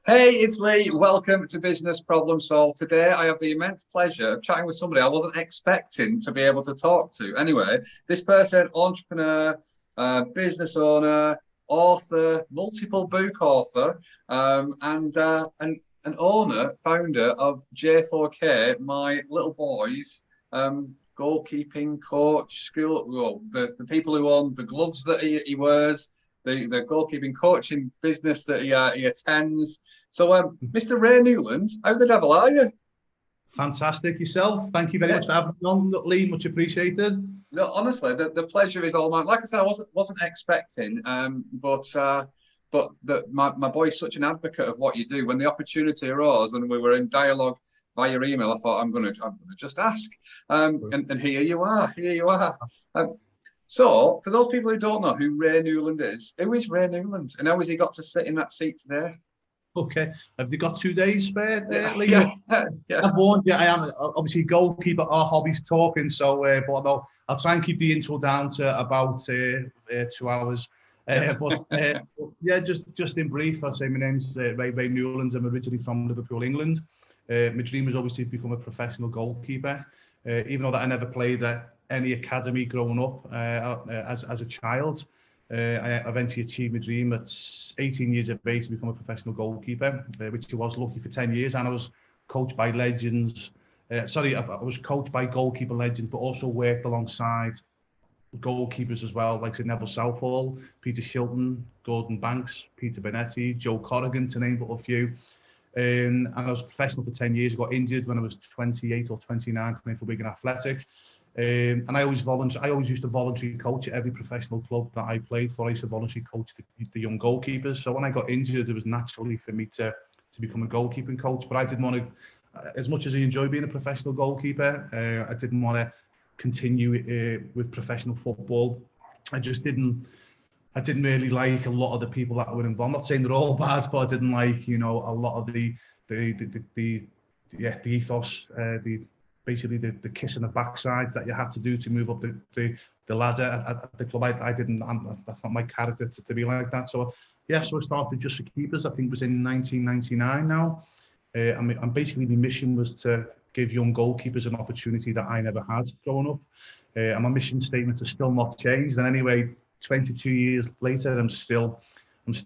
Hey, it's Lee. Welcome to Business Problem Solved. Today, I have the immense pleasure of chatting with somebody I wasn't expecting to be able to talk to. Anyway, this person, entrepreneur, business owner, author, multiple book author, and an owner, founder of J4K, my little boy's goalkeeping coach school. Well, the people who own the gloves that he wears, the goalkeeping coaching business that he attends. So, Mr. Ray Newland, how the devil are you? Fantastic. Yourself. Thank you very much for having me on, Lee. Much appreciated. No, honestly, the pleasure is all mine. Like I said, I wasn't expecting, but my boy's such an advocate of what you do. When the opportunity arose and we were in dialogue via email, I thought I'm gonna just ask. And here you are. Here you are. So, for those people who don't know who Ray Newland is, who is Ray Newland, and how has he got to sit in that seat today? Okay. Have they got 2 days spare, Lee? Yeah. I've warned you. I am obviously goalkeeper. Our hobby's talking, so but no, I'll try and keep the intro down to about 2 hours. Yeah, just in brief, I'll say my name's Ray Newland. I'm originally from Liverpool, England. My dream was obviously to become a professional goalkeeper, even though that I never played at any academy growing up as a child. I eventually achieved my dream at 18 years of age to become a professional goalkeeper, which I was lucky for 10 years. And I was coached by legends. I was coached by goalkeeper legends, but also worked alongside goalkeepers as well, like Neville Southall, Peter Shilton, Banks, Peter Bonetti, Joe Corrigan, to name but a few. And I was professional for 10 years. I got injured when I was 28 or 29, playing for Wigan Athletic. And I always used to voluntarily coach at every professional club that I played for. I used to voluntarily coach the young goalkeepers. So when I got injured, it was naturally for me to become a goalkeeping coach. But I didn't want to, as much as I enjoy being a professional goalkeeper, I didn't want to continue with professional football. I didn't really like a lot of the people that were involved. I'm not saying they're all bad, but I didn't like, a lot of the ethos, basically the kiss in the backsides that you had to do to move up the ladder at the club. That's not my character to be like that. So I started Just for Keepers. I think it was in 1999 now. And basically my mission was to give young goalkeepers an opportunity that I never had growing up. And my mission statement has still not changed. And anyway, 22 years later, I'm still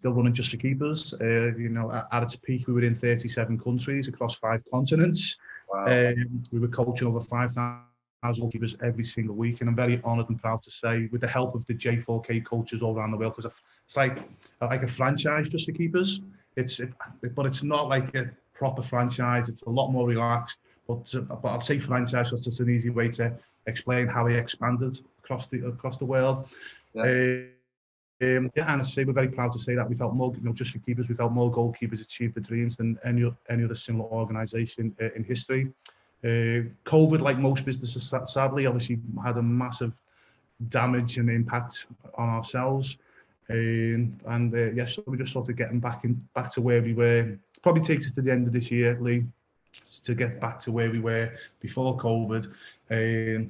running Just for Keepers. At its peak, we were in 37 countries across 5 continents. Wow. We were coaching over 5,000 goalkeepers every single week, and I'm very honoured and proud to say, with the help of the J4K coaches all around the world, because it's like a franchise Just for Keepers. But it's not like a proper franchise. It's a lot more relaxed. But I'll say franchise because it's an easy way to explain how we expanded across the world. Yeah. And I say we're very proud to say that we felt more, Just for Keepers, we felt more goalkeepers achieve their dreams than any other similar organisation in history. COVID, like most businesses, sadly, obviously had a massive damage and impact on ourselves. So we're just sort of getting back to where we were. Probably takes us to the end of this year, Lee, to get back to where we were before COVID.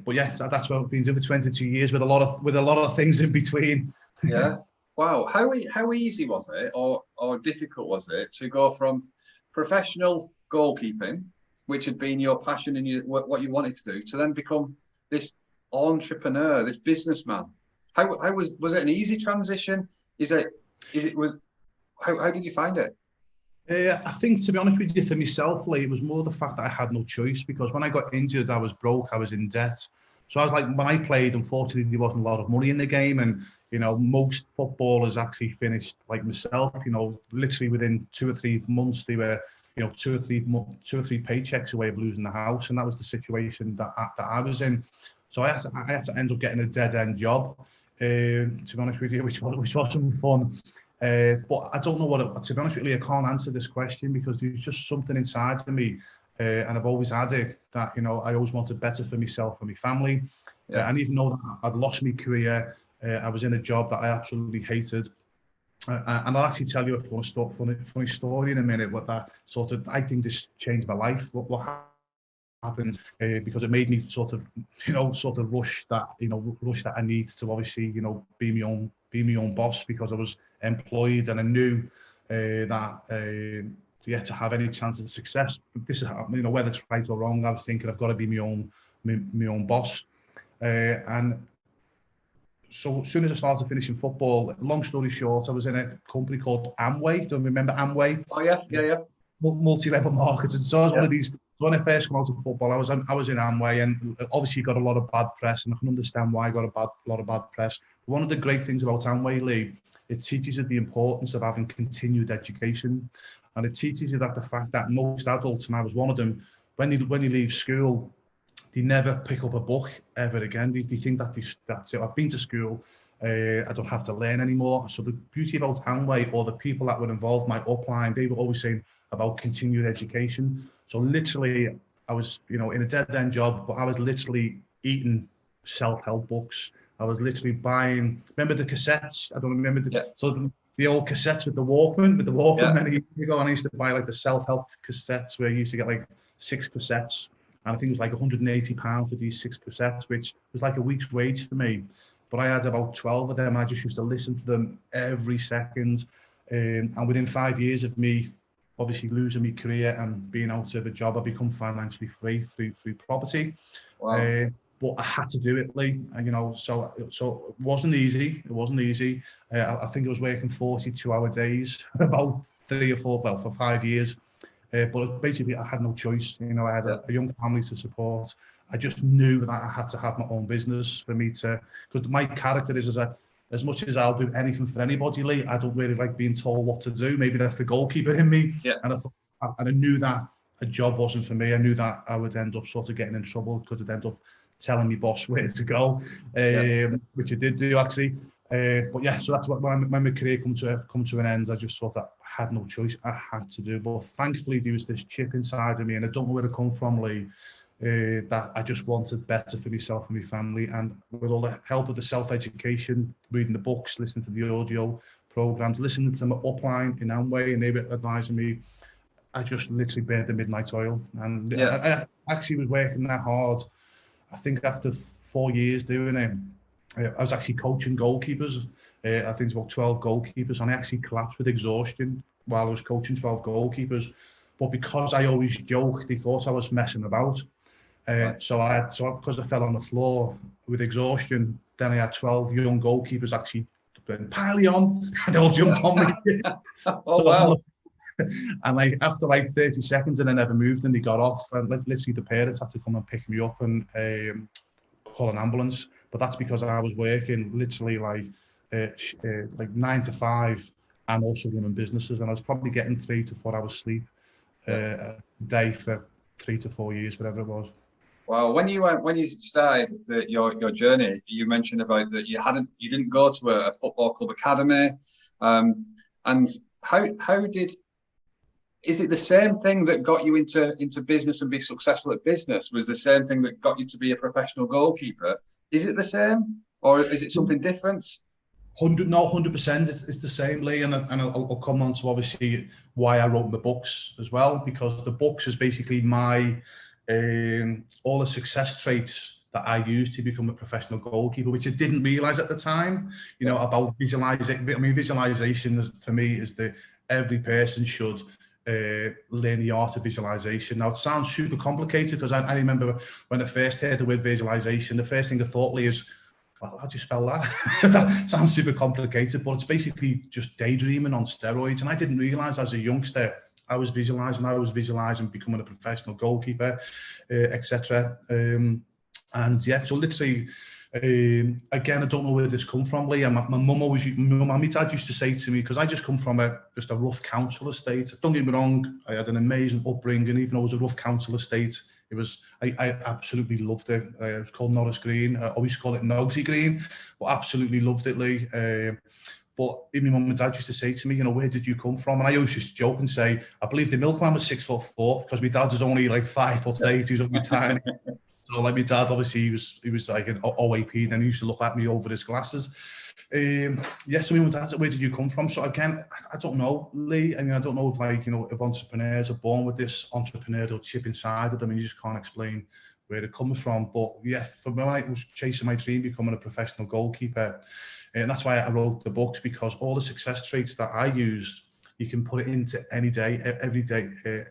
But yeah, that's what we've been doing for 22 years with a lot of things in between. Yeah. Wow. How easy was it, or difficult was it to go from professional goalkeeping, which had been your passion and what you wanted to do, to then become this entrepreneur, this businessman? How was it an easy transition? How did you find it? I think, to be honest with you, for myself, Lee, it was more the fact that I had no choice, because when I got injured, I was broke, I was in debt. So I was like, when I played, unfortunately, there wasn't a lot of money in the game. And, most footballers actually finished like myself, literally within 2 or 3 months, they were, 2 or 3 paychecks away of losing the house. And that was the situation that I was in. So I had to end up getting a dead end job, to be honest with you, which wasn't fun. But I don't know to be honest with you, I can't answer this question, because there's just something inside of me. And I've always had it that, I always wanted better for myself and my family. Yeah. And even though that I'd lost my career, I was in a job that I absolutely hated. And I'll actually tell you a funny story in a minute. I think this changed my life. What happened, because it made me sort of rush that I need to obviously, be my own boss, because I was employed, and I knew that to have any chance of success. This is, whether it's right or wrong, I was thinking I've got to be my own boss. And so as soon as I started finishing football, long story short, I was in a company called Amway. Don't you remember Amway? Oh yes, yeah. Multi-level marketing. So I was one of these. When I first came out of football, I was in Amway, and obviously got a lot of bad press, and I can understand why I got a lot of bad press. One of the great things about Amway, Lee, it teaches you the importance of having continued education, and it teaches you that the fact that most adults, and I was one of them, when you leave school, they never pick up a book ever again. They think that that's it. I've been to school, I don't have to learn anymore. So the beauty about Amway, or the people that were involved, my upline, they were always saying about continued education. So literally, I was, in a dead-end job, but I was literally eating self-help books. I was literally buying, remember the cassettes? I don't remember the old cassettes with the Walkman many years ago, and I used to buy like the self-help cassettes where you used to get like 6 cassettes, and I think it was like £180 for these 6 cassettes, which was like a week's wage for me. But I had about 12 of them. I just used to listen to them every second, and within 5 years of me obviously losing my career and being out of a job, I become financially free through property. Wow. But I had to do it, Lee. And, so it wasn't easy. It wasn't easy. I think I was working 42-hour days for about 3 or 4, well, for 5 years. But basically, I had no choice. I had a young family to support. I just knew that I had to have my own business for me to, because my character is as much as I'll do anything for anybody, Lee, I don't really like being told what to do. Maybe that's the goalkeeper in me. Yeah. And I knew that a job wasn't for me. I knew that I would end up sort of getting in trouble because I'd end up telling my boss where to go, which I did do actually. But yeah, so that's what when my career come to an end, I just thought that I had no choice. I had to do. But thankfully, there was this chip inside of me, and I don't know where it come from, Lee. That I just wanted better for myself and my family, and with all the help of the self-education, reading the books, listening to the audio programs, listening to my upline in Amway, and they were advising me, I just literally burned the midnight oil. And I actually was working that hard. I think after 4 years doing it, I was actually coaching goalkeepers. I think it's about 12 goalkeepers, and I actually collapsed with exhaustion while I was coaching 12 goalkeepers. But because I always joke, they thought I was messing about. So because I fell on the floor with exhaustion, then I had 12 young goalkeepers actually piling on, and they all jumped on me. Wow. And after 30 seconds, and I never moved, and they got off, and literally the parents had to come and pick me up and call an ambulance. But that's because I was working literally 9 to 5 and also running businesses, and I was probably getting 3 to 4 hours sleep a day for 3 to 4 years, whatever it was. Wow. When you started your journey, you mentioned about that you didn't go to a football club academy, and is it the same thing that got you into business and be successful at business was the same thing that got you to be a professional goalkeeper? Is it the same, or is it something different? 100%. It's the same, Lee, and I'll come on to obviously why I wrote the books as well, because the books is basically my all the success traits that I used to become a professional goalkeeper, which I didn't realize at the time. About visualizing. I mean, visualization for me is every person should learn the art of visualization. Now, it sounds super complicated because I remember when I first heard the word visualization, the first thing I thought, Lee, is, well, how do you spell that? That sounds super complicated, but it's basically just daydreaming on steroids. And I didn't realize as a youngster, I was visualizing becoming a professional goalkeeper, etc. And yeah, so literally, again, I don't know where this come from, Lee. My mum and my dad used to say to me, because I just come from just a rough council estate. Don't get me wrong, I had an amazing upbringing, even though it was a rough council estate. I absolutely loved it. It was called Norris Green. I always call it Nogsy Green, but absolutely loved it, Lee. But even my mum and dad used to say to me, where did you come from? And I always just joke and say, I believe the milkman was 6'4", because my dad was only 5'8". He was only tiny. So my dad, obviously, he was like an OAP. Then he used to look at me over his glasses. So my mum and dad said, where did you come from? So again, I don't know, Lee. I mean, I don't know if entrepreneurs are born with this entrepreneurial chip inside of them, and you just can't explain where it comes from. But yeah, for me, I was chasing my dream, becoming a professional goalkeeper. And that's why I wrote the books, because all the success traits that I used, you can put it into any day,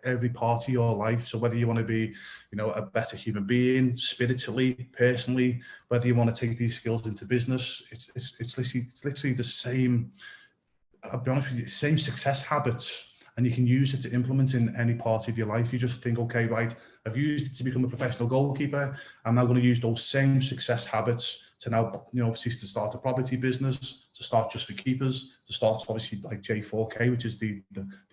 every part of your life. So whether you want to be, a better human being, spiritually, personally, whether you want to take these skills into business, it's literally the same. I'll be honest with you, same success habits, and you can use it to implement in any part of your life. You just think, okay, right, I've used it to become a professional goalkeeper. I'm now going to use those same success habits to now, obviously to start a property business, to start just for keepers, to start obviously like J4K, which is the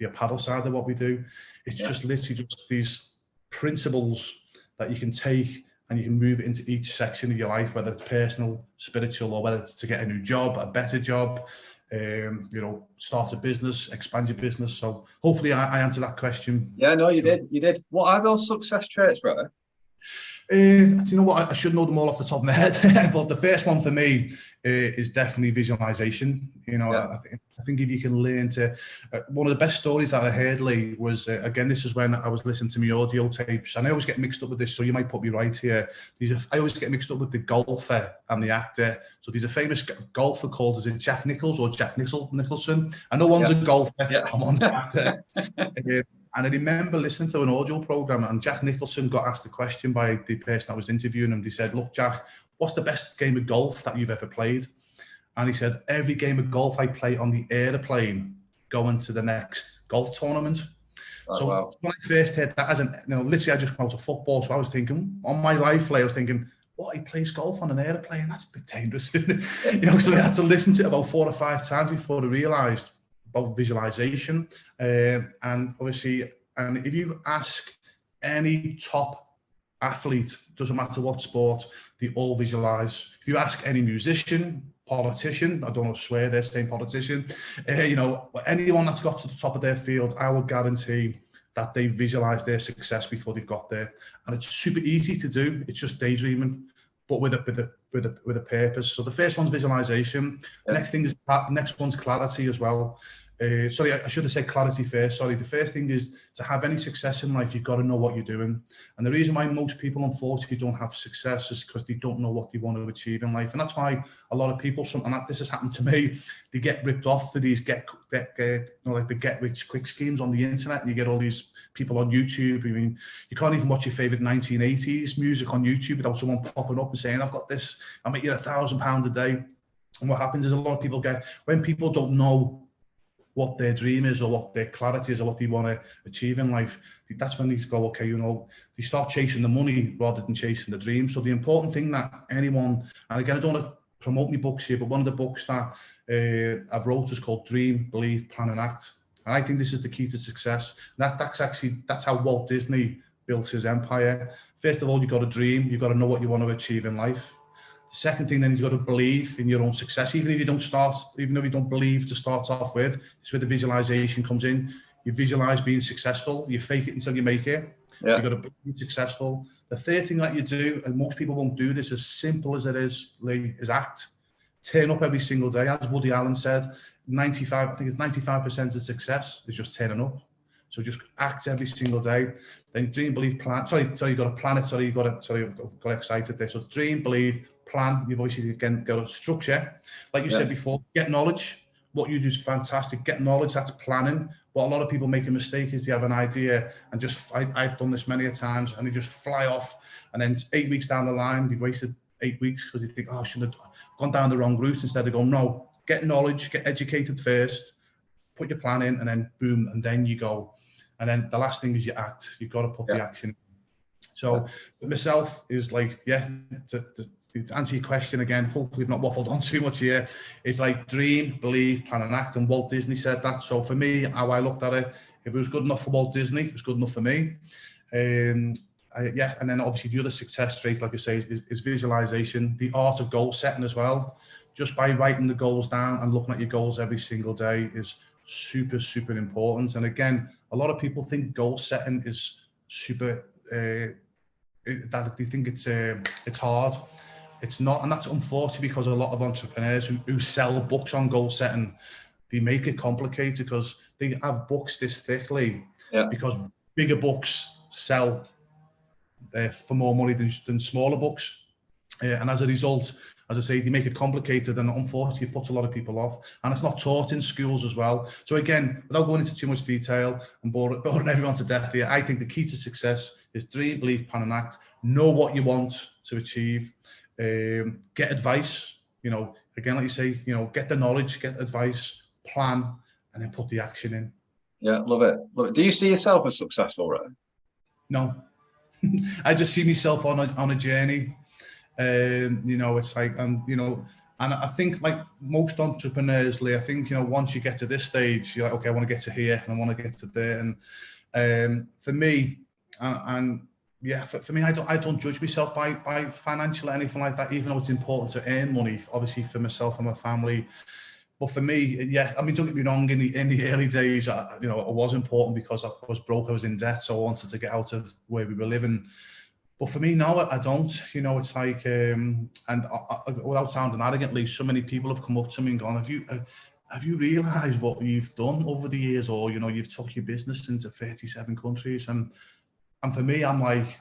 apparel side of what we do. It's just literally just these principles that you can take and you can move it into each section of your life, whether it's personal, spiritual, or whether it's to get a new job, a better job, start a business, expand your business. So hopefully I answered that question. Yeah, no, you did. What are those success traits, Ray? Do you know what? I should know them all off the top of my head, but the first one for me is definitely visualization. I think if you can learn to, one of the best stories that I heard, Lee, was again, this is when I was listening to my audio tapes, and I always get mixed up with this, so you might put me right here. I always get mixed up with the golfer and the actor. So there's a famous golfer called, is it Jack Nicholls or Jack Nicholson? I know one's a golfer and one's an actor. And I remember listening to an audio program, and Jack Nicholson got asked a question by the person that was interviewing him. He said, "Look, Jack, what's the best game of golf that you've ever played?" And he said, "Every game of golf I play on the airplane going to the next golf tournament." So when I first heard that, literally I just come out of football, so I was thinking, on my life, I was thinking, what, he plays golf on an airplane? That's a bit dangerous. So I had to listen to it about 4 or 5 times before I realised about visualization. And obviously, and if you ask any top athlete, doesn't matter what sport, they all visualize. If you ask any musician, politician, I don't want to swear, they're saying politician, anyone that's got to the top of their field, I would guarantee that they visualize their success before they've got there. And it's super easy to do. It's just daydreaming, but with a purpose. So the first one's visualization. Next one's clarity as well. Sorry, I should have said clarity first. Sorry, the first thing is to have any success in life, you've got to know what you're doing. And the reason why most people, unfortunately, don't have success is because they don't know what they want to achieve in life. And that's why a lot of people, this has happened to me, they get ripped off for these like the get rich quick schemes on the internet. And you get all these people on YouTube. I mean, you can't even watch your favorite 1980s music on YouTube without someone popping up and saying, "I've got this, I'll make you £1,000 a day." And what happens is a lot of people when people don't know what their dream is or what their clarity is or what they want to achieve in life, that's when they go, okay, they start chasing the money rather than chasing the dream. So the important thing that anyone, and again, I don't want to promote my books here, but one of the books that I've wrote is called Dream, Believe, Plan and Act. And I think this is the key to success. That's how Walt Disney built his empire. First of all, you've got to dream. You've got to know what you want to achieve in life. The second thing then is you've got to believe in your own success, even though you don't believe to start off with. It's where the visualization comes in. You visualize being successful. You fake it until you make it. Yeah. So you've got to be successful. The third thing that you do, and most people won't do this, as simple as it is, Lee, is act. Turn up every single day. As Woody Allen said, 95% of success is just turning up. So just act every single day. Then dream, believe, plan. Sorry, you got to plan it. I got excited there. So dream, believe, plan. You've obviously again got a structure. Like you said before, get knowledge. What you do is fantastic. Get knowledge, that's planning. What a lot of people make a mistake is they have an idea and I've done this many a times, and they just fly off. And then 8 weeks down the line, they've wasted 8 weeks because they think, I should have gone down the wrong route, instead of going, no, get knowledge, get educated first, put your plan in, and then boom, and then you go. And then the last thing is you act. You've got to put the action in. So myself is like, to answer your question again, hopefully I've not waffled on too much here. It's like dream, believe, plan and act. And Walt Disney said that. So for me, how I looked at it, if it was good enough for Walt Disney, it was good enough for me. And then obviously the other success trait, like I say, is visualization, the art of goal setting as well. Just by writing the goals down and looking at your goals every single day is super, super important. And again, a lot of people think goal setting is super, that they think it's hard. It's not, and that's unfortunate, because a lot of entrepreneurs who sell books on goal setting, they make it complicated because they have books this thickly, because bigger books sell for more money than smaller books. And as a result, as I say, they make it complicated, and unfortunately it puts a lot of people off, and it's not taught in schools as well. So again, without going into too much detail and boring everyone to death here, I think the key to success is dream, believe, plan and act. Know what you want to achieve. Get advice, again, like you say, get the knowledge, get advice, plan, and then put the action in. Yeah, love it. Love it. Do you see yourself as successful, Ray? No. I just see myself on a journey. It's like, and I think like most entrepreneurs, Lee, I think, once you get to this stage, you're like, okay, I want to get to here and I want to get to there. And for me, for me, I don't judge myself by financial or anything like that, even though it's important to earn money, obviously for myself and my family. But for me, don't get me wrong, in the early days, it was important because I was broke, I was in debt, so I wanted to get out of where we were living. But for me now, I don't. It's like, without sounding arrogantly, so many people have come up to me and gone, have you realised what you've done over the years, or you've took your business into 37 countries, and for me, I'm like,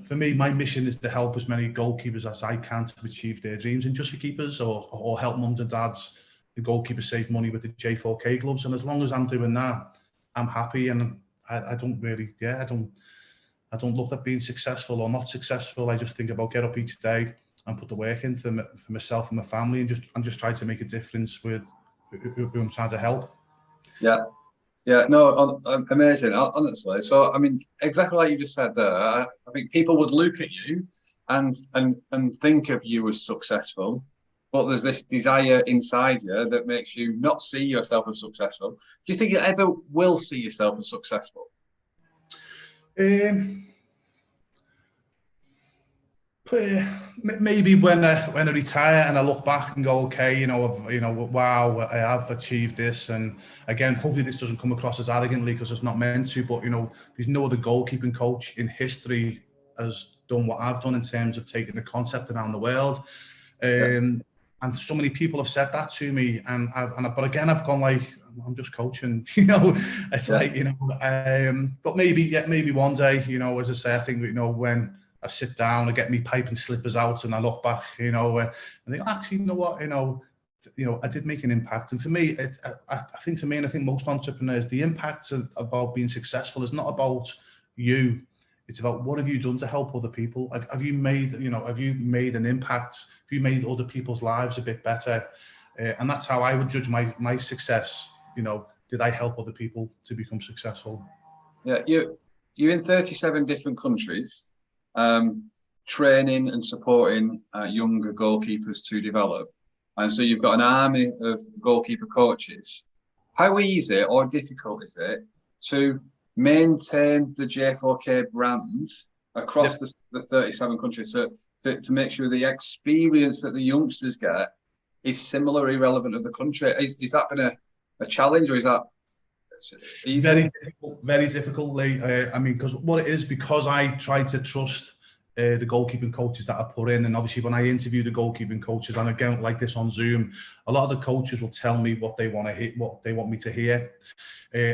for me, my mission is to help as many goalkeepers as I can to achieve their dreams, and just for keepers, or help mums and dads, the goalkeepers, save money with the J4K gloves. And as long as I'm doing that, I'm happy. And I don't really, I don't look at being successful or not successful. I just think about get up each day and put the work in for myself and my family, and just try to make a difference with who I'm trying to help. Yeah, no, amazing, honestly. So, I mean, exactly like you just said there, I think people would look at you and think of you as successful, but there's this desire inside you that makes you not see yourself as successful. Do you think you ever will see yourself as successful? Maybe when I retire and I look back and go, okay, wow, I have achieved this. And again, hopefully this doesn't come across as arrogantly, because it's not meant to, but there's no other goalkeeping coach in history has done what I've done in terms of taking the concept around the world. And so many people have said that to me, but again, I've gone like, I'm just coaching, it's like, but maybe one day, as I say, I think, when I sit down, I get me pipe and slippers out, and I look back, and think, actually, you know what, I did make an impact. And for me, I think for me, and I think most entrepreneurs, the impact about being successful is not about you. It's about what have you done to help other people? Have you made an impact? Have you made other people's lives a bit better? And that's how I would judge my success. Did I help other people to become successful? Yeah, you're in 37 different countries. Training and supporting younger goalkeepers to develop, and so you've got an army of goalkeeper coaches. How easy or difficult is it to maintain the J4K brand across the 37 countries, so to make sure the experience that the youngsters get is similar, irrelevant of the country? Is that been a challenge, or is that easy? Very difficult, Lee. Because I try to trust the goalkeeping coaches that I put in, and obviously when I interview the goalkeeping coaches, and again like this on Zoom, a lot of the coaches will tell me what they want to hear, what they want me to hear.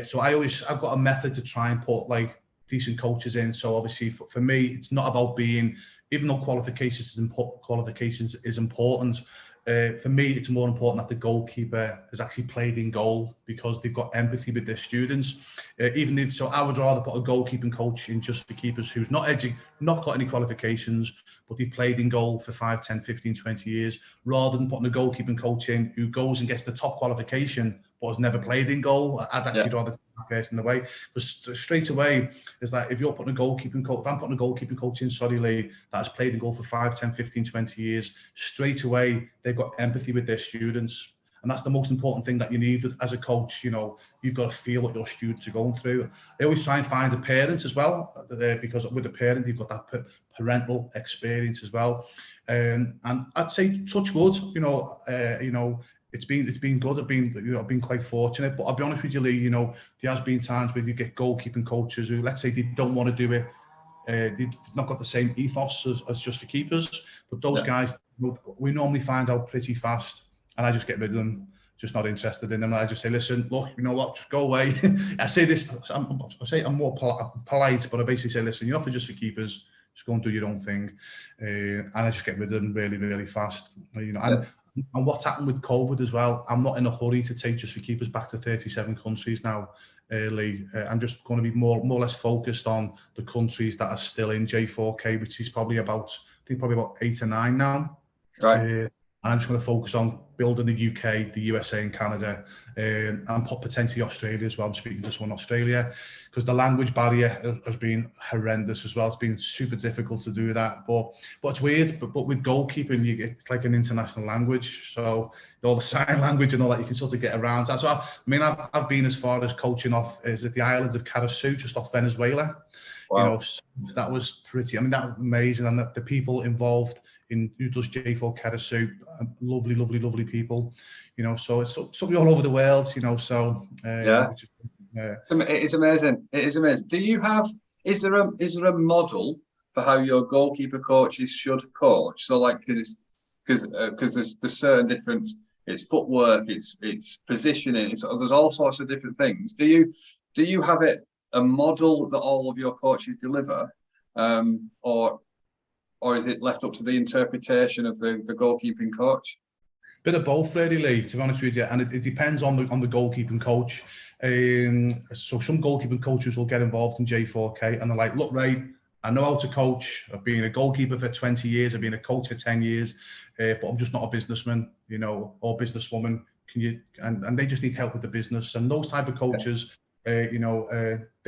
So I've got a method to try and put like decent coaches in. So obviously for me, it's not about being, even though qualifications is important. For me, it's more important that the goalkeeper has actually played in goal, because they've got empathy with their students. I would rather put a goalkeeping coach in just for keepers who's not got any qualifications, but they've played in goal for 5, 10, 15, 20 years, rather than putting a goalkeeping coach in who goes and gets the top qualification but has never played in goal. I'd actually rather take that person away. Because straight away, is that if I'm putting a goalkeeping coach in, Lee, that has played in goal for 5, 10, 15, 20 years, straight away, they've got empathy with their students. And that's the most important thing that you need as a coach. You've got to feel what your students are going through. I always try and find a parent as well, because with a parent, you've got that parental experience as well. And I'd say touch wood, it's been good. I've been quite fortunate, but I'll be honest with you, Lee, there has been times where you get goalkeeping coaches who, let's say, they don't want to do it. They've not got the same ethos as just for keepers, but those guys, we normally find out pretty fast, and I just get rid of them, just not interested in them. And I just say, listen, look, you know what, just go away. I say this, I'm more polite, but I basically say, listen, you're not for just for keepers, just go and do your own thing. And I just get rid of them really, really fast. And what's happened with COVID as well, I'm not in a hurry to take Just for Keepers back to 37 countries now, Lee. I'm just going to be more or less focused on the countries that are still in J4K, which is probably about 8 or 9 now. Right. And I'm just going to focus on building the UK, the USA and Canada, and potentially Australia as well. I'm speaking to someone in Australia because the language barrier has been horrendous as well. It's been super difficult to do that. But it's weird. But with goalkeeping, it's like an international language. So all the sign language and all that, you can sort of get around. So I've been as far as coaching off at the islands of Curacao, just off Venezuela. Wow. So that was pretty. That was amazing, and the people involved in who does J4 Curacao, lovely, lovely, lovely people. So it's something all over the world. So it is amazing. It is amazing. Do you have? Is there a model for how your goalkeeper coaches should coach? So like, because there's certain different. It's footwork. It's positioning. There's all sorts of different things. Do you have a model that all of your coaches deliver, or is it left up to the interpretation of the goalkeeping coach? Bit of both, really, Lee, to be honest with you, and it depends on the goalkeeping coach. So some goalkeeping coaches will get involved in J4K, and they're like, "Look, Ray, I know how to coach. I've been a goalkeeper for 20 years. I've been a coach for 10 years, but I'm just not a businessman, or businesswoman. Can you?" And they just need help with the business. And those type of coaches, they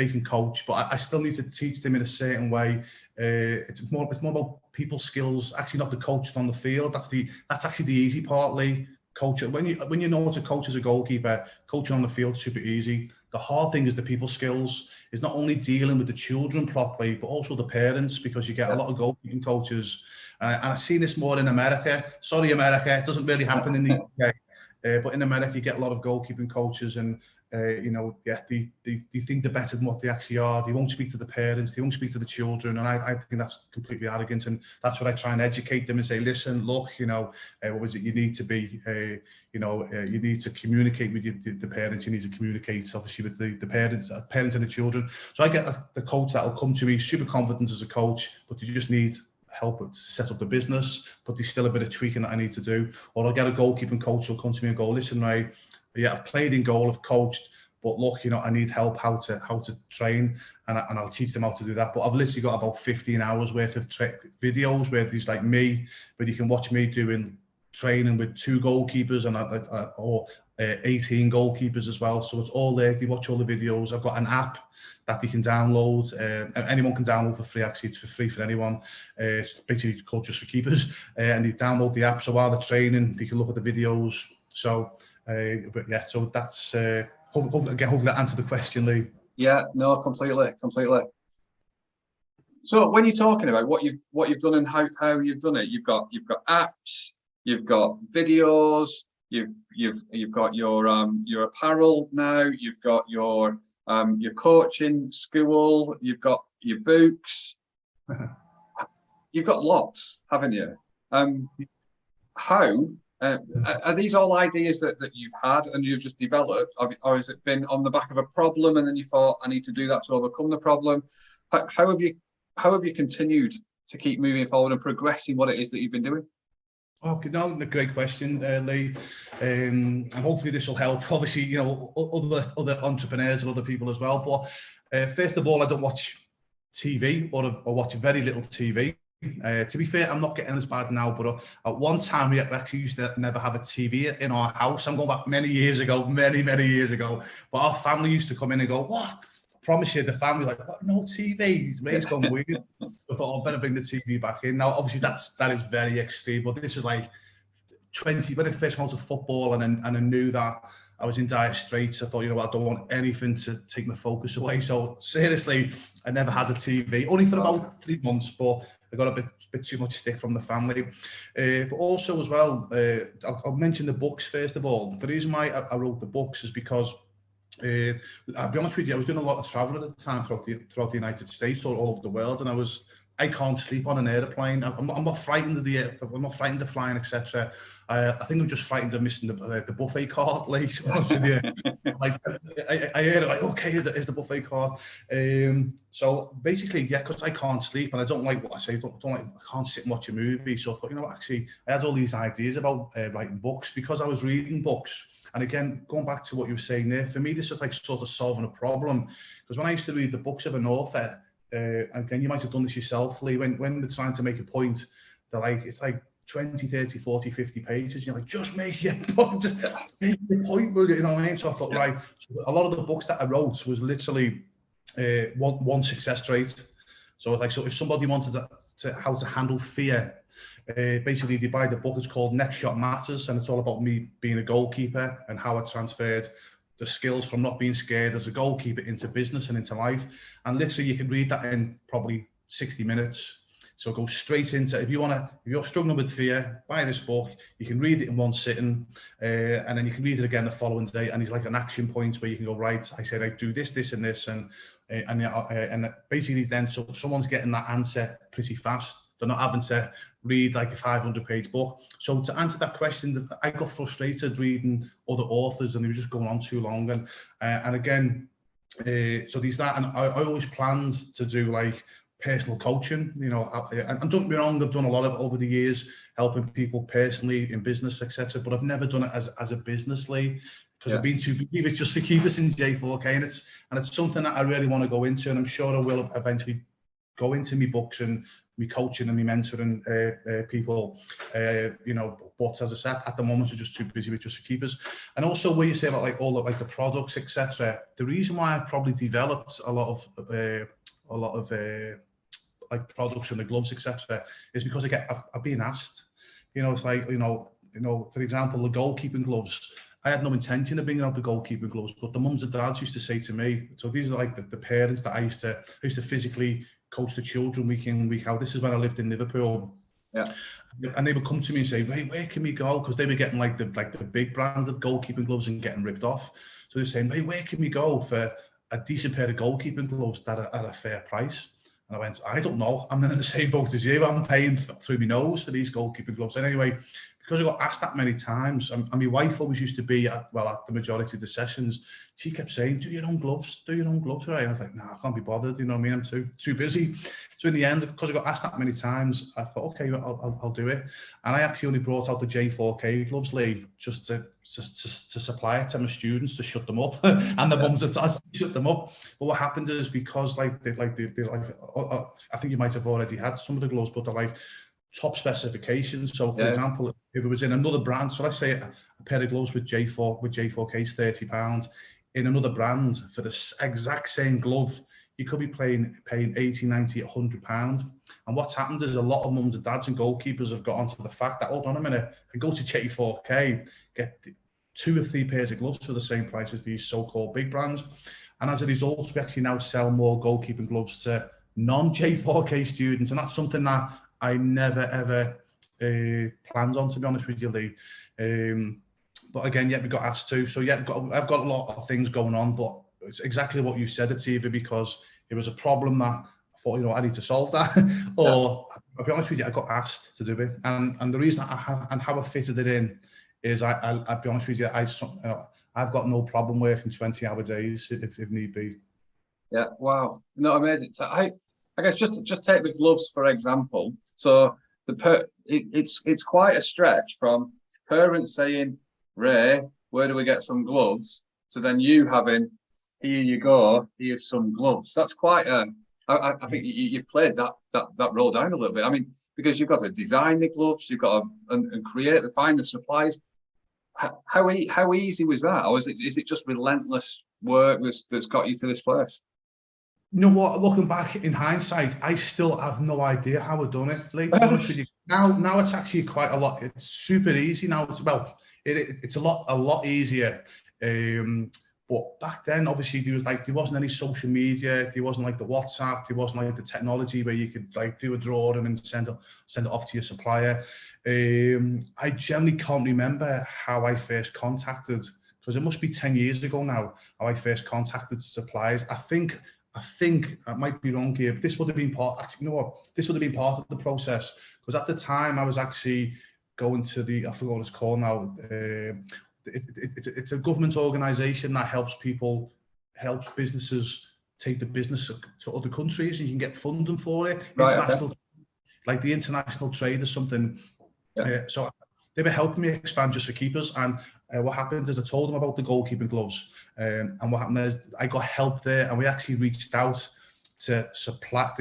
can coach, but I still need to teach them in a certain way. It's more about people skills, actually not the coaching on the field. That's actually the easy part, Lee. Coach, when you know what to coach as a goalkeeper, coaching on the field super easy. The hard thing is the people skills. Is not only dealing with the children properly, but also the parents, because you get a lot of goalkeeping coaches, and I've seen this more in America. Sorry, America, it doesn't really happen in the UK, but in America you get a lot of goalkeeping coaches, and they think they're better than what they actually are. They won't speak to the parents, they won't speak to the children, and I think that's completely arrogant. And that's what I try and educate them and say, listen, look, what was it you need to be? You need to communicate with the parents. You need to communicate, obviously, with the parents and the children. So I get the coach that will come to me super confident as a coach, but you just need help to set up the business, but there's still a bit of tweaking that I need to do. Or I'll get a goalkeeping coach who'll come to me and go, listen, Ray, yeah, I've played in goal, I've coached, but look, I need help how to train, and I'll teach them how to do that. But I've literally got about 15 hours worth of videos where there's like me, where you can watch me doing training with 2 goalkeepers or 18 goalkeepers as well. So it's all there. They watch all the videos. I've got an app that they can download. Anyone can download for free. Actually, it's for free for anyone. It's basically called Just for Keepers, and they download the app. So while they're training, they can look at the videos. So. But yeah, so that's hopefully that answered the question, Lee. Yeah, no, completely. So when you're talking about what you've done and how you've done it, you've got apps, you've got videos, you've got your apparel now, you've got your coaching school, you've got your books, you've got lots, haven't you? How? Are these all ideas that you've had and you've just developed, or has it been on the back of a problem and then you thought, I need to do that to overcome the problem? How have you continued to keep moving forward and progressing what it is that you've been doing? Okay, no, a great question, Lee. And hopefully this will help. Obviously, other entrepreneurs and other people as well. But first of all, I don't watch TV or watch very little TV. To be fair, I'm not getting as bad now, but at one time we actually used to never have a TV in our house. I'm going back many years ago. But our family used to come in and go, "What? I promise you," the family like, "What? No TV?" Ray's gone weird. So I thought, I better bring the TV back in. Now, obviously, that is very extreme, but this is like 20 when I first went to football, and I knew that I was in dire straits. I thought, I don't want anything to take my focus away. So seriously, I never had a TV, only for about 3 months, but I got a bit too much stick from the family. But also as well, I'll mention the books first of all. The reason why I wrote the books is because, I'll be honest with you, I was doing a lot of traveling at the time throughout the United States or all over the world, and I was I can't sleep on an airplane. I'm not frightened of I'm not frightened of flying, etc. I think I'm just frightened of missing the buffet cart. Like, to be honest with you, like I heard it like, okay, here's the buffet cart. So basically, yeah, because I can't sleep and I don't like what I say. I can't sit and watch a movie. So I thought, you know, actually, I had all these ideas about writing books because I was reading books. And again, going back to what you were saying there, for me, this is like sort of solving a problem. Because when I used to read the books of an author, again, you might have done this yourself, Lee, when they're trying to make a point, they're like, it's like 20, 30, 40, 50 pages. You're like, just make your point, just make your point, will you? You know what I mean? So I thought, right, so a lot of the books that I wrote was literally one success rate. So like, so if somebody wanted to how to handle fear, basically they buy the book. It's called Next Shot Matters, and it's all about me being a goalkeeper and how I transferred the skills from not being scared as a goalkeeper into business and into life. And literally you can read that in probably 60 minutes. So go straight into, if you're struggling with fear, buy this book. You can read it in one sitting, and then you can read it again the following day. And it's like an action point where you can go, right, I said I do this, this, and this, and basically then so someone's getting that answer pretty fast. They're not having to read like a 500-page book. So to answer that question, I got frustrated reading other authors and they were just going on too long. And again, so there's that. And I always planned to do like personal coaching, you know, and don't get me wrong, I've done a lot of it over the years, helping people personally in business, etc. But I've never done it as a business, Lee, because I've been too big it's just for keepers in J4K, and it's something that I really want to go into, and I'm sure I will eventually go into my books and me coaching and me mentoring people, you know. But as I said, at the moment, we're just too busy with just for keepers. And also, where you say about like all the like the products, etc. The reason why I've probably developed a lot of like products and the gloves, etc., is because I've been asked. You know, it's like you know, for example, the goalkeeping gloves. I had no intention of bringing out the goalkeeping gloves, but the mums and dads used to say to me, so these are like the parents that I used to physically coach the children week in, week out. This is when I lived in Liverpool. Yeah. And they would come to me and say, "Hey, where can we go?" Because they were getting like the big branded goalkeeping gloves and getting ripped off. So they're saying, "Hey, where can we go for a decent pair of goalkeeping gloves that are at a fair price?" And I went, "I don't know. I'm in the same boat as you. I'm paying through my nose for these goalkeeping gloves." And anyway, because I got asked that many times, and my wife always used to be at the majority of the sessions, she kept saying, "Do your own gloves, right?" And I was like, "No, I can't be bothered. You know what I mean? I'm too busy." So in the end, because I got asked that many times, I thought, okay, I'll do it. And I actually only brought out the J4K gloves, Lee, just to supply it to my students to shut them up, and the mums and dads to shut them up. But what happened is because I think you might have already had some of the gloves, but they're like top specifications. So for example, if it was in another brand, so let's say a pair of gloves with J4K is £30, in another brand for the exact same glove, you could be paying 80, 90, £100. And what's happened is a lot of mums and dads and goalkeepers have got onto the fact that, hold on a minute, I go to J4K, get 2 or 3 pairs of gloves for the same price as these so-called big brands. And as a result, we actually now sell more goalkeeping gloves to non-J4K students. And that's something that I never, ever planned on, to be honest with you, Lee. But again, we got asked to. So I've got a lot of things going on, but it's exactly what you said. It's either because it was a problem that I thought, I need to solve that, or I'll be honest with you, I got asked to do it. And the reason and how I fitted it in is I'll be honest with you, I've got no problem working 20-hour days if need be. Yeah, wow, no, amazing. So I guess just take the gloves for example. So it's quite a stretch from parents saying, "Ray, where do we get some gloves?" to then you having, "Here you go, here's some gloves." That's quite I think you've played that role down a little bit. I mean, because you've got to design the gloves, you've got to and find the supplies. How easy was that, or is it just relentless work that's got you to this place? You know what? Looking back in hindsight, I still have no idea how I've done it. Like, to be honest with you, now it's actually quite a lot. It's super easy now. It's a lot easier. But back then, obviously, there wasn't any social media. There wasn't like the WhatsApp. There wasn't like the technology where you could like do a drawing and send it off to your supplier. I generally can't remember how I first contacted, because it must be 10 years ago now, how I first contacted suppliers. I think I think I might be wrong here, but this would have been part. Actually, you know what? This would have been part of the process, because at the time I was actually going to I forgot what it's called now. It's a government organisation that helps businesses take the business to other countries, and you can get funding for it. Right, International, like the international trade or something. Yeah. So they were helping me expand just for keepers. And what happened is I told them about the goalkeeping gloves. And what happened is I got help there, and we actually reached out to supply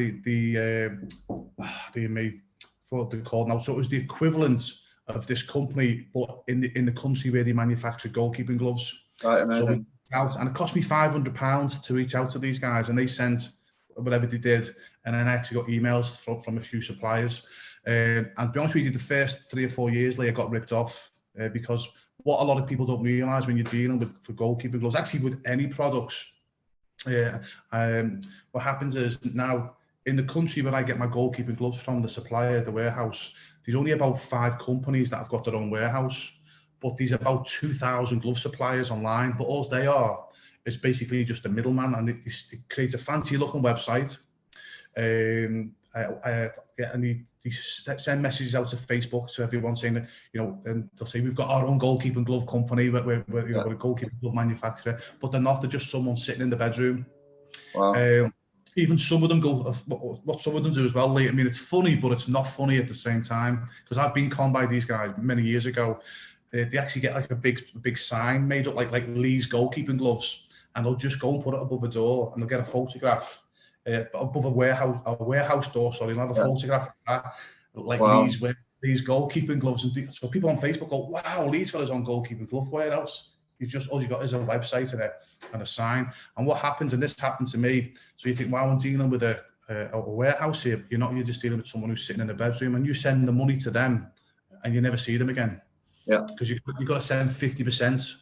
what they're called now. So it was the equivalent of this company, but in the country where they manufacture goalkeeping gloves. Right, amazing. So we out, and it cost me £500 to reach out to these guys, and they sent whatever they did, and then I actually got emails from a few suppliers. And to be honest with you, the first 3 or 4 years later, I got ripped off because what a lot of people don't realise when you're dealing for goalkeeping gloves, actually with any products, what happens is now in the country where I get my goalkeeping gloves from, the supplier, the warehouse, there's only about 5 companies that have got their own warehouse, but there's about 2,000 glove suppliers online. But all they are is basically just a middleman, and they create a fancy looking website. And they send messages out to Facebook to everyone saying that, and they'll say we've got our own goalkeeping glove company, we're a goalkeeping glove manufacturer, but they're not. They're just someone sitting in the bedroom. Wow. Even some of them what some of them do as well. I mean, it's funny, but it's not funny at the same time, because I've been conned by these guys many years ago. They actually get like a big sign made up like Lee's goalkeeping gloves, and they'll just go and put it above a door, and they'll get a photograph above a warehouse door. Sorry, they'll have a photograph of that, like Lee's goalkeeping gloves, and so people on Facebook go, "Wow, Lee's got his own goalkeeping glove warehouse." He's just all you got is a website and a sign. And what happens, and this happened to me. So you think, wow, I'm dealing with a warehouse here. You're just dealing with someone who's sitting in a bedroom, and you send the money to them, and you never see them again. Yeah. Because you've got to send 50%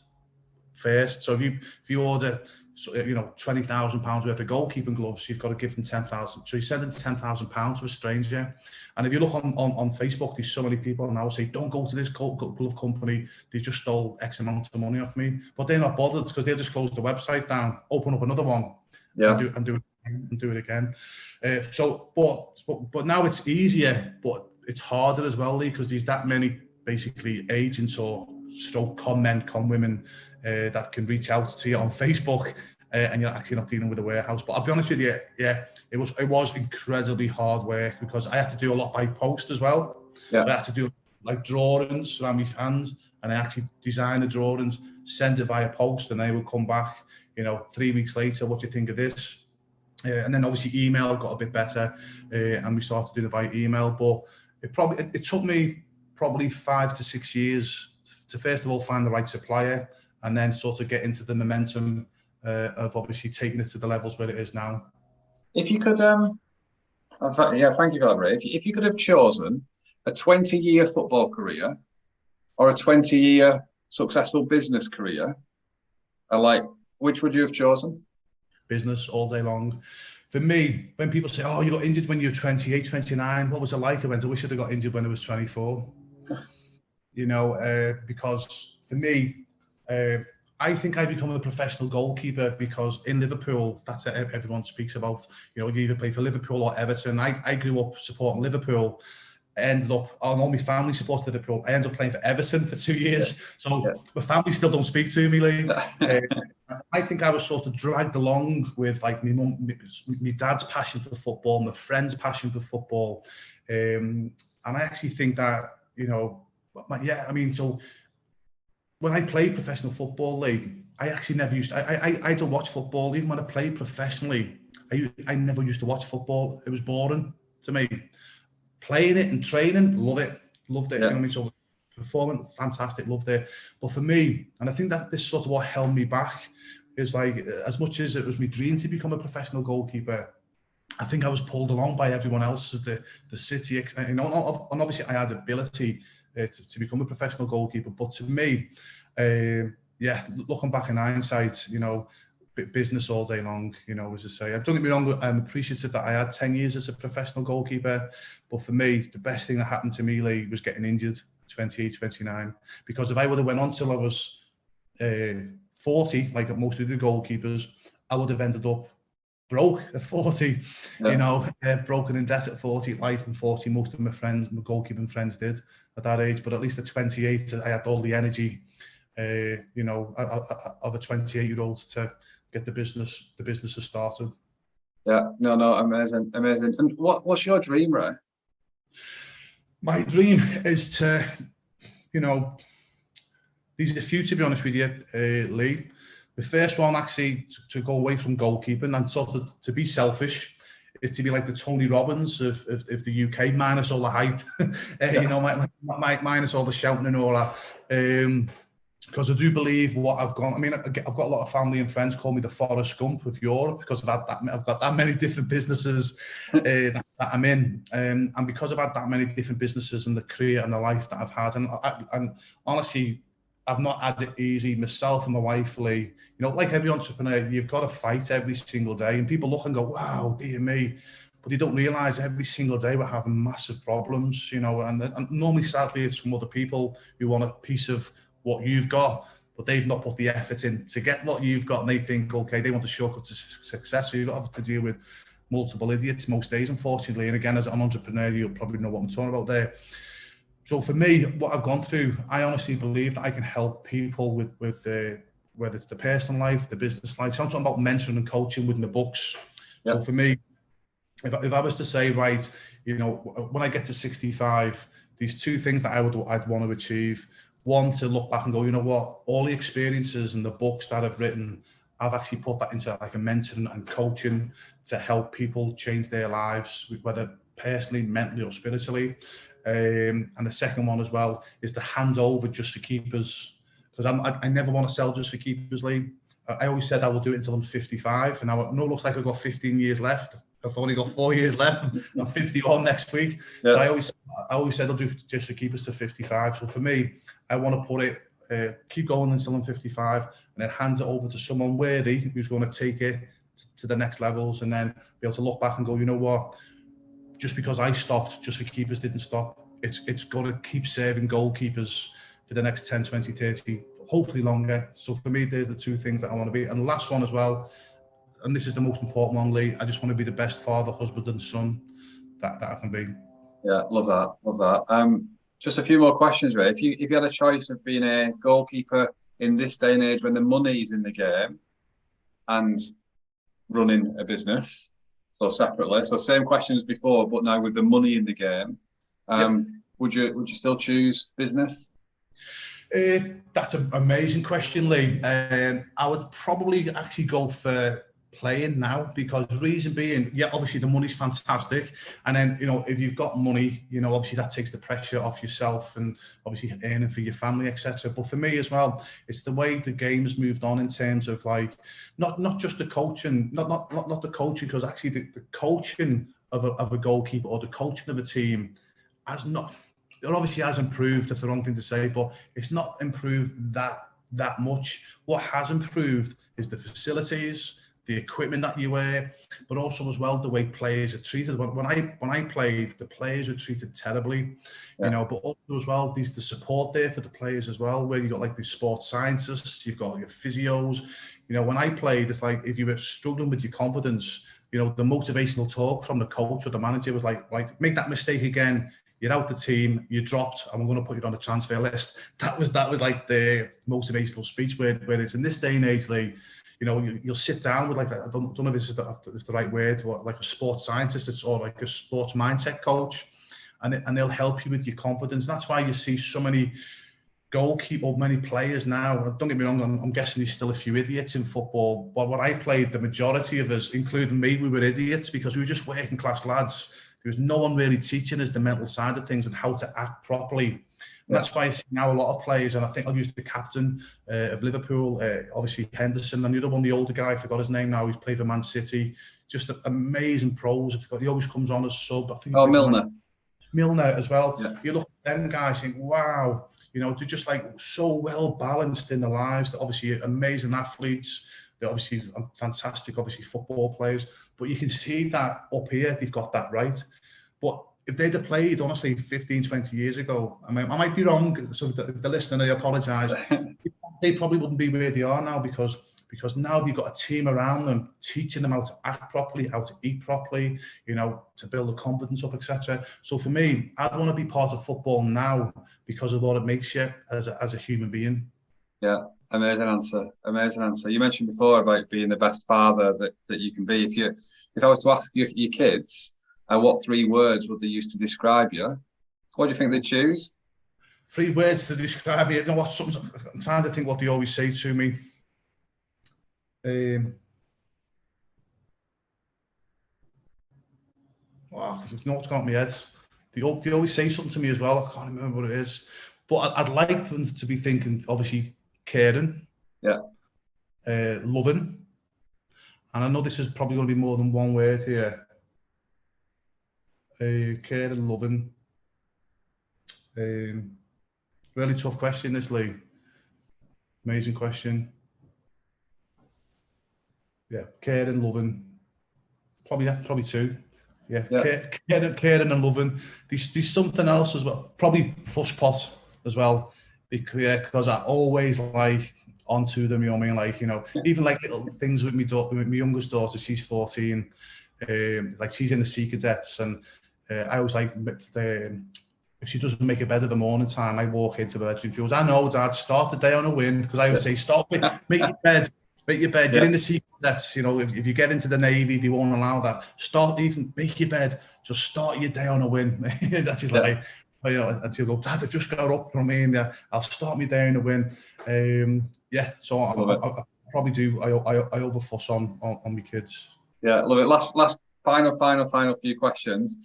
first. So if you order, £20,000 worth of goalkeeping gloves, you've got to give them 10,000. So you're sending £10,000 to a stranger. And if you look on Facebook, there's so many people now say, don't go to this glove company. They just stole X amount of money off me. But they're not bothered, because they'll just close the website down, open up another one, and do it again. But now it's easier, but it's harder as well, Lee, because there's that many basically agents or con women that can reach out to you on Facebook, and you're actually not dealing with a warehouse. But I'll be honest with you, it was incredibly hard work, because I had to do a lot by post as well. Yeah. So I had to do like drawings around my hands, and I actually design the drawings, send it via post, and they would come back, 3 weeks later, what do you think of this? And then obviously email got a bit better, and we started doing it via email. But it took me probably 5 to 6 years to first of all find the right supplier, and then sort of get into the momentum of obviously taking it to the levels where it is now. If you could, thank you for that, Ray. If you could have chosen a 20-year football career or a 20-year successful business career, which would you have chosen? Business all day long. For me, when people say, oh, you got injured when you were 28, 29, what was it like? I wish I'd have got injured when I was 24. Because for me, I think I become a professional goalkeeper because in Liverpool, that's what everyone speaks about. You either play for Liverpool or Everton. I grew up supporting Liverpool. I ended up, all my family supports Liverpool. I ended up playing for Everton for 2 years. My family still don't speak to me, Lee. I think I was sort of dragged along with like my dad's passion for football, my friend's passion for football. And I actually think that, so when I played professional football, Lee, I actually never used to, I don't watch football. Even when I played professionally, I never used to watch football. It was boring to me. Playing it and training, loved it. Yeah. So performing, fantastic, loved it. But for me, and I think that this sort of what held me back, is like, as much as it was my dream to become a professional goalkeeper, I think I was pulled along by everyone else as the city. And obviously I had ability to become a professional goalkeeper. But to me, looking back in hindsight, business all day long, as I say. Don't get me wrong, I'm appreciative that I had 10 years as a professional goalkeeper. But for me, the best thing that happened to me, Lee, was getting injured 28, 29. Because if I would have went on till I was 40, like most of the goalkeepers, I would have ended up broke at 40, Yeah. you know, broken in debt at 40. Like, unfortunately, most of my friends, my goalkeeping friends did at that age. But at least at 28, I had all the energy, you know, of a 28-year-old to get the business started. Yeah, no, amazing. And what's your dream, Ray? My dream is to, you know, these are a few, to be honest with you, Lee. The first one, actually, to go away from goalkeeping and sort of to be selfish, is to be like the Tony Robbins of the UK, minus all the hype, you know, minus all the shouting and all that. Because I do believe what I've gone. I mean, I've got a lot of family and friends call me the Forrest Gump of Europe because I've got that many different businesses that I'm in, and because I've had that many different businesses and the career and the life that I've had, and honestly, I've not had it easy myself and my wife, Lee. You know, like every entrepreneur, you've got to fight every single day, and people look and go, "Wow, dear me." But they don't realise every single day we're having massive problems, you know, and normally, sadly, it's from other people who want a piece of what you've got, but they've not put the effort in to get what you've got, and they think, okay, they want a shortcut to success. So you've got to have to deal with multiple idiots most days, unfortunately. And again, as an entrepreneur, you'll probably know what I'm talking about there. So for me, what I've gone through, I honestly believe that I can help people with whether it's the personal life, the business life. So I'm talking about mentoring and coaching within the books. Yep. So for me, if I was to say, right, you know, when I get to 65, these two things that I'd want to achieve. One, to look back and go, you know what, all the experiences and the books that I've written, I've actually put that into like a mentoring and coaching to help people change their lives, whether personally, mentally or spiritually. And the second one as well is to hand over Just for Keepers, because I never want to sell Just for Keepers, Lee. I always said I will do it until I'm 55, and now it looks like I've got 15 years left. I've only got 4 years left. I'm 51 next week. Yeah. So I always said I'll do Just for Keepers to 55. So for me, I want to put it, keep going until I'm 55, and then hand it over to someone worthy who's going to take it to the next levels, and then be able to look back and go, you know what? Just because I stopped, Just for Keepers didn't stop. It's going to keep serving goalkeepers for the next 10, 20, 30, hopefully longer. So for me, there's the two things that I want to be. And the last one as well, and this is the most important one, Lee, I just want to be the best father, husband and son that I can be. Yeah, love that. Just a few more questions, Ray. If you had a choice of being a goalkeeper in this day and age when the money's in the game and running a business, so separately, so same question as before, but now with the money in the game, would you still choose business? That's an amazing question, Lee. I would probably actually go for playing now, because reason being, yeah, obviously the money's fantastic, and then, you know, if you've got money, you know, obviously that takes the pressure off yourself and obviously earning for your family, etc. But for me as well, it's the way the game has moved on in terms of like not just the coaching, not the coaching, because actually the coaching of a goalkeeper or the coaching of a team has not. It obviously has improved. That's the wrong thing to say, but it's not improved that much. What has improved is the facilities, the equipment that you wear, but also as well the way players are treated. When I played, the players were treated terribly, you know. But also as well, there's the support there for the players as well, where you got like the sports scientists, you've got your physios. You know, when I played, it's like if you were struggling with your confidence, you know, the motivational talk from the coach or the manager was like, make that mistake again. You're out the team, you dropped, and we're going to put you on the transfer list. That was like the motivational speech. Where it's in this day and age, like, you know, you'll sit down with like, I don't know if this is the right word, but like a sports scientist, or like a sports mindset coach, and they'll help you with your confidence. And that's why you see so many many players now. Don't get me wrong, I'm guessing there's still a few idiots in football, but when I played, the majority of us, including me, we were idiots because we were just working class lads. There was no one really teaching us the mental side of things and how to act properly. And that's why I see now a lot of players, and I think I'll use the captain of Liverpool, obviously Henderson, and the other one, the older guy, I forgot his name now, he's played for Man City, just amazing pros. He always comes on as sub. I think Milner as well. Yeah. You look at them guys, think, wow, you know, they're just like so well balanced in their lives. They're obviously amazing athletes. They're obviously fantastic, obviously football players. But you can see that up here, they've got that right. But if they'd have played, honestly, 15, 20 years ago, I mean, I might be wrong, so if they're listening, I apologise. They probably wouldn't be where they are now because because now they've got a team around them teaching them how to act properly, how to eat properly, you know, to build the confidence up, etc. So for me, I'd want to be part of football now because of what it makes you as a human being. Yeah, amazing answer. Amazing answer. You mentioned before about being the best father that you can be. If I was to ask your kids, what 3 words would they use to describe you? What do you think they'd choose? 3 words to describe you. You know what? I'm trying to think what they always say to me. Wow, there's no what's got in my head. They always say something to me as well. I can't remember what it is. But I'd like them to be thinking, obviously, caring, yeah, loving. And I know this is probably going to be more than 1 word here. Caring, loving. Really tough question, this, Lee. Amazing question. Yeah, caring, loving. Probably 2. Yeah. Caring and loving. There's something else as well. Probably fuss pot as well. Because I always like onto them, you know what I mean? Like, you know, even like little things with my youngest daughter, she's 14. Like she's in the Sea Cadets, and I always like if she doesn't make a bed at the morning time, I walk into the bedroom. She goes, "I know, Dad, start the day on a win." Because I would say, "Start with make your bed." Make your bed. You're in the Sea Cadets, you know. If you get into the Navy, they won't allow that. Make your bed. Just start your day on a win. That is like, you know. And she'll go, "Dad, I just got up from in there. I'll start my day on a win." Yeah. So I probably do. I over fuss on my kids. Yeah, love it. Last final few questions.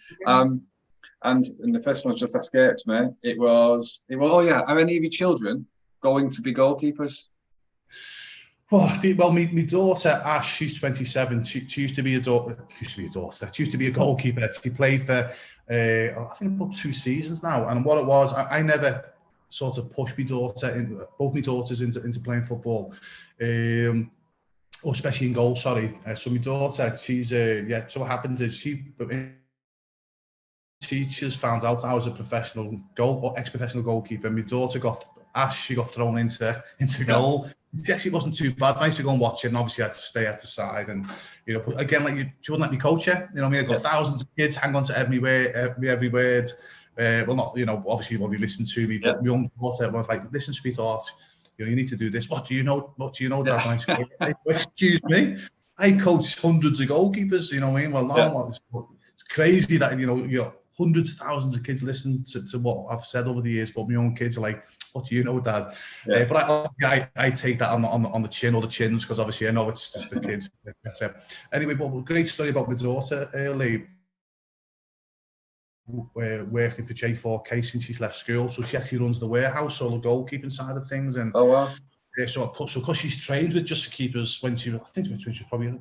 And the first one just escaped me. It was. Oh yeah. Are any of your children going to be goalkeepers? Well, my daughter Ash, she's 27. She used to be a daughter. She used to be a goalkeeper. She played for I think about 2 seasons now. And what it was, I never sort of pushed both my daughters into playing football, or especially in goal. Sorry. So my daughter, she's So what happened is teachers found out I was a professional ex-professional goalkeeper. My daughter she got thrown into goal. She actually wasn't too bad. I used to go and watch it, and obviously I had to stay at the side. And you know, again, she wouldn't let me coach her. You know what I mean? I got thousands of kids hang on to every word. Well, not, you know, obviously when they listen to me, but my young daughter was like, "Listen, sweetheart, you know, you need to do this. What do you know, Dad?" And I said, "Excuse me, I coach hundreds of goalkeepers. You know what I mean? Well, no, it's crazy that, you know, you're hundreds of thousands of kids listen to what I've said over the years, but my own kids are like, 'What do you know, Dad?'" But I take that on the chin or the chins, because obviously I know it's just the kids. Anyway, but great story about my daughter early. Working for J4K since she's left school, so she actually runs the warehouse, all the goalkeeping side of things. And oh wow. So because she's trained with Just for Keepers when she was probably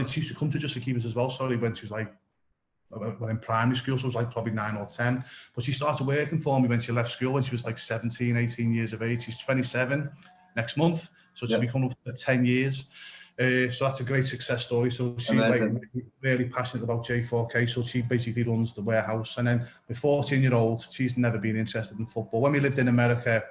she used to come to Just for Keepers as well. When she was like, well, in primary school, so it was like probably 9 or 10. But she started working for me when she left school, when she was like 17, 18 years of age. She's 27 next month, so she'll be coming up for 10 years. So that's a great success story. So she's amazing. Like really passionate about J4K. So she basically runs the warehouse. And then the 14-year-old, she's never been interested in football. When we lived in America,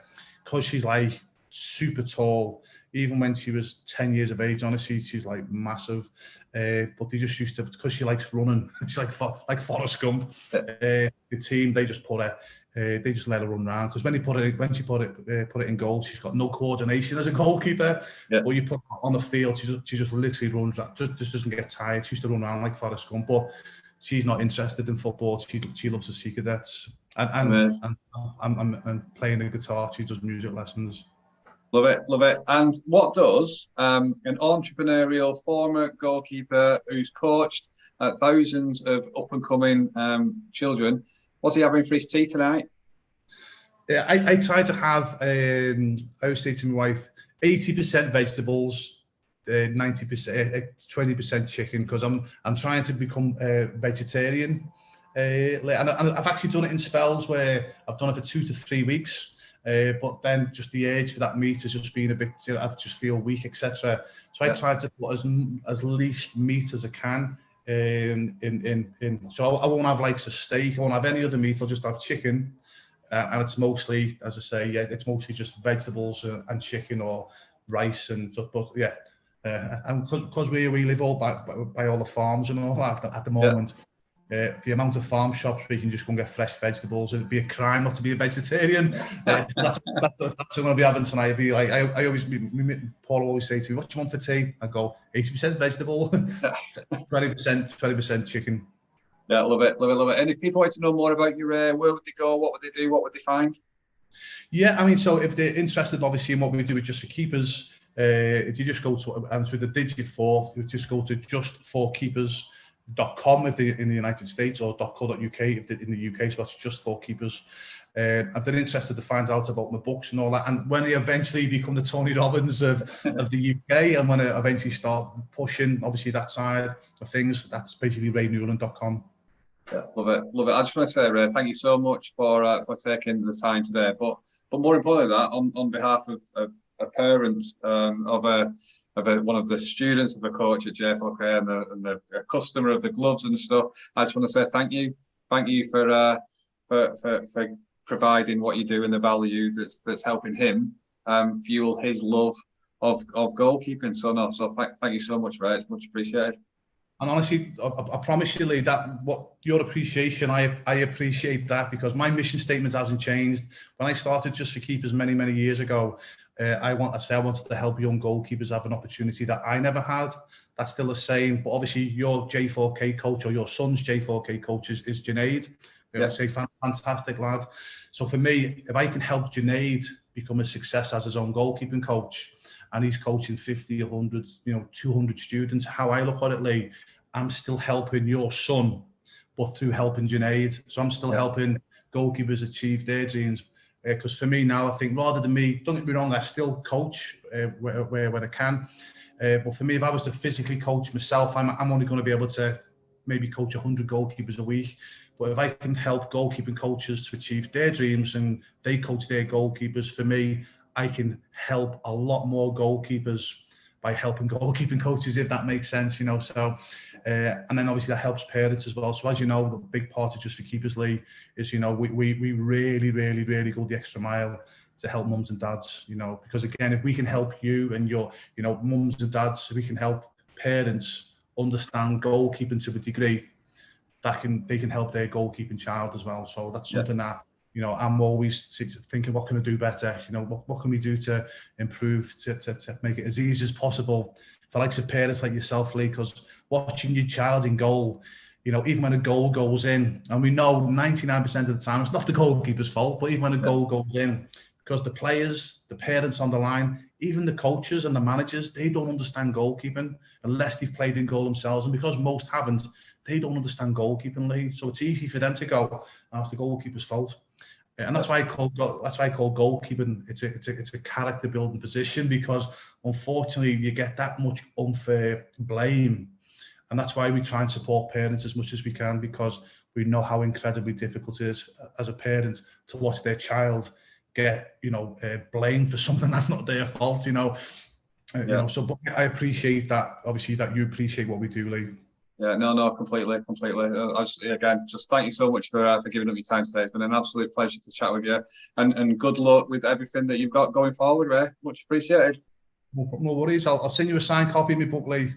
because she's like super tall, even when she was 10 years of age, honestly, she's like massive. But they just used to, because she likes running, she's like Forrest Gump. The team, they just put her, they just let her run around, because when she put it in goal, she's got no coordination as a goalkeeper. But you put her on the field, she just literally runs, just doesn't get tired. She used to run around like Forrest Gump, but she's not interested in football. She loves the Sea Cadets and playing the guitar. She does music lessons. Love it. And what does an entrepreneurial former goalkeeper who's coached thousands of up-and-coming children, what's he having for his tea tonight? Yeah, I try to have, I always say to my wife, 80% vegetables, 90%, 20% chicken, because I'm trying to become vegetarian. And I've actually done it in spells where I've done it for 2 to 3 weeks. But then just the urge for that meat has just been a bit, you know, I just feel weak, etc. So I try to put as least meat as I can in. So I won't have like a steak, I won't have any other meat, I'll just have chicken. And it's mostly, as I say, it's mostly just vegetables and chicken or rice and stuff. But yeah, And because we live all by all the farms and all that at the moment, the amount of farm shops where you can just go and get fresh vegetables, it'd be a crime not to be a vegetarian. That's what I'm going to be having tonight. It'd be like, I always, Paul always say to me, what do you want for tea? I go, 80% vegetable, 20% chicken. Yeah, love it. And if people want to know more about you, where would they go? What would they do? What would they find? Yeah, I mean, so if they're interested, obviously, in what we do with Just for Keepers, if you just go to, and with the digit 4, you just go to justforkeepers.com if they're in the United States, or .co.uk if they're in the UK, so that's Just for Keepers. If they're interested to find out about my books and all that, and when they eventually become the Tony Robbins of the UK, and when I eventually start pushing, obviously, that side of things, that's basically raynewland.com. Yeah, love it. I just want to say, Ray, thank you so much for taking the time today. But more importantly, that on behalf of a parent of one of the students of a coach at JFOK and the customer of the gloves and stuff, I just want to say thank you for providing what you do and the value that's helping him fuel his love of goalkeeping. So thank you so much, Ray. It's much appreciated. And honestly, I promise you, Lee, that what your appreciation, I appreciate that, because my mission statement hasn't changed. When I started Just for Keepers many years ago, I wanted to help young goalkeepers have an opportunity that I never had. That's still the same. But obviously, your J4K coach, or your son's J4K coach is Junaid. I say fantastic lad. So for me, if I can help Junaid become a success as his own goalkeeping coach, and he's coaching 50, 100, 200 students, how I look at it, Lee, I'm still helping your son, but through helping Junaid. So I'm still helping goalkeepers achieve their dreams. Because for me now, I think rather than me, don't get me wrong, I still coach where I can. But for me, if I was to physically coach myself, I'm only going to be able to maybe coach 100 goalkeepers a week. But if I can help goalkeeping coaches to achieve their dreams and they coach their goalkeepers, for me, I can help a lot more goalkeepers by helping goalkeeping coaches, if that makes sense, So, and then obviously that helps parents as well. So as you know, the big part of Just for Keepers, Lee, is, we really go the extra mile to help mums and dads, because again, if we can help you and your, mums and dads, we can help parents understand goalkeeping to a degree, they can help their goalkeeping child as well. So that's something that, I'm always thinking, what can I do better? What can we do to improve, to make it as easy as possible for likes of parents like yourself, Lee, because watching your child in goal, even when a goal goes in, and we know 99% of the time, it's not the goalkeeper's fault, but even when a goal goes in, because the players, the parents on the line, even the coaches and the managers, they don't understand goalkeeping unless they've played in goal themselves. And because most haven't, they don't understand goalkeeping, Lee. So it's easy for them to go, it's the goalkeeper's fault. And that's why I call goalkeeping. It's a character building position, because unfortunately you get that much unfair blame, and that's why we try and support parents as much as we can, because we know how incredibly difficult it is as a parent to watch their child get blamed for something that's not their fault. So but I appreciate that. Obviously, that you appreciate what we do, Lee. Yeah, no, completely. Just thank you so much for giving up your time today. It's been an absolute pleasure to chat with you, and good luck with everything that you've got going forward, Ray. Much appreciated. No worries. I'll send you a signed copy of my book, Lee.